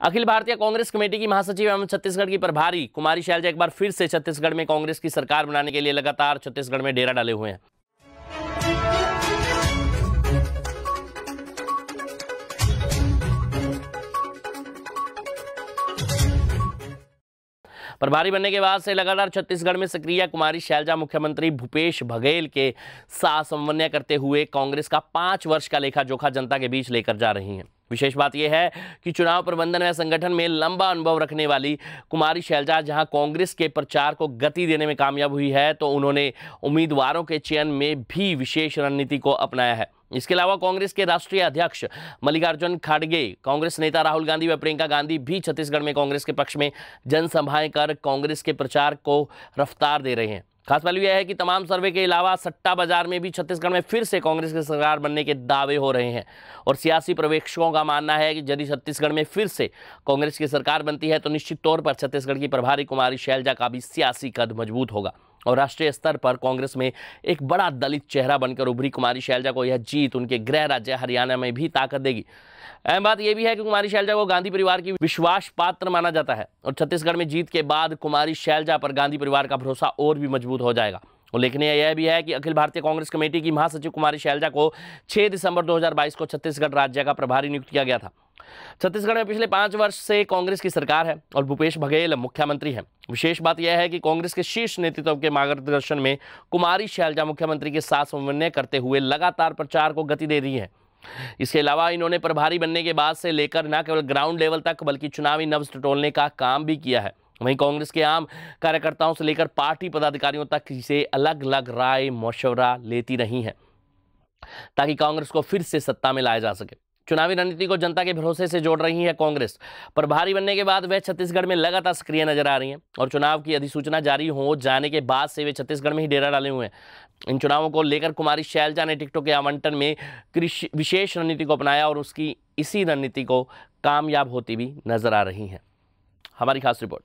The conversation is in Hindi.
अखिल भारतीय कांग्रेस कमेटी की महासचिव एवं छत्तीसगढ़ की प्रभारी कुमारी शैलजा एक बार फिर से छत्तीसगढ़ में कांग्रेस की सरकार बनाने के लिए लगातार छत्तीसगढ़ में डेरा डाले हुए हैं। प्रभारी बनने के बाद से लगातार छत्तीसगढ़ में सक्रिय कुमारी शैलजा मुख्यमंत्री भूपेश बघेल के साथ समन्वय करते हुए कांग्रेस का 5 वर्ष का लेखा जोखा जनता के बीच लेकर जा रही हैं। विशेष बात यह है कि चुनाव प्रबंधन व संगठन में लंबा अनुभव रखने वाली कुमारी शैलजा जहां कांग्रेस के प्रचार को गति देने में कामयाब हुई है, तो उन्होंने उम्मीदवारों के चयन में भी विशेष रणनीति को अपनाया है। इसके अलावा कांग्रेस के राष्ट्रीय अध्यक्ष मल्लिकार्जुन खड़गे, कांग्रेस नेता राहुल गांधी व प्रियंका गांधी भी छत्तीसगढ़ में कांग्रेस के पक्ष में जनसभाएं कर कांग्रेस के प्रचार को रफ्तार दे रहे हैं। खास पहलू यह है कि तमाम सर्वे के अलावा सट्टा बाजार में भी छत्तीसगढ़ में फिर से कांग्रेस की सरकार बनने के दावे हो रहे हैं और सियासी पर्यवेक्षकों का मानना है कि यदि छत्तीसगढ़ में फिर से कांग्रेस की सरकार बनती है तो निश्चित तौर पर छत्तीसगढ़ की प्रभारी कुमारी शैलजा का भी सियासी कद मजबूत होगा और राष्ट्रीय स्तर पर कांग्रेस में एक बड़ा दलित चेहरा बनकर उभरी कुमारी शैलजा को यह जीत उनके गृह राज्य हरियाणा में भी ताकत देगी। अहम बात यह भी है कि कुमारी शैलजा को गांधी परिवार की विश्वास पात्र माना जाता है और छत्तीसगढ़ में जीत के बाद कुमारी शैलजा पर गांधी परिवार का भरोसा और भी मजबूत हो जाएगा। उल्लेखनीय यह भी है कि अखिल भारतीय कांग्रेस कमेटी की महासचिव कुमारी शैलजा को 6 दिसंबर 2022 को छत्तीसगढ़ राज्य का प्रभारी नियुक्त किया गया था। छत्तीसगढ़ में पिछले 5 वर्ष से कांग्रेस की सरकार है और भूपेश बघेल मुख्यमंत्री हैं। विशेष बात यह है कि कांग्रेस के शीर्ष नेतृत्व के मार्गदर्शन में कुमारी शैलजा मुख्यमंत्री के साथ समन्वय करते हुए लगातार प्रचार को गति दे रही है। इसके अलावा इन्होंने प्रभारी बनने के बाद से लेकर न केवल ग्राउंड लेवल तक बल्कि चुनावी नब्ज टटोलने का काम भी किया है। वहीं कांग्रेस के आम कार्यकर्ताओं से लेकर पार्टी पदाधिकारियों तक से अलग अलग राय मशवरा लेती रही हैं ताकि कांग्रेस को फिर से सत्ता में लाया जा सके। चुनावी रणनीति को जनता के भरोसे से जोड़ रही है कांग्रेस। प्रभारी बनने के बाद वे छत्तीसगढ़ में लगातार सक्रिय नजर आ रही हैं और चुनाव की अधिसूचना जारी हो जाने के बाद से वे छत्तीसगढ़ में ही डेरा डाले हुए हैं। इन चुनावों को लेकर कुमारी शैलजा ने टिकटों के आवंटन में विशेष रणनीति को अपनाया और उसकी इसी रणनीति को कामयाब होती भी नजर आ रही है। हमारी खास रिपोर्ट।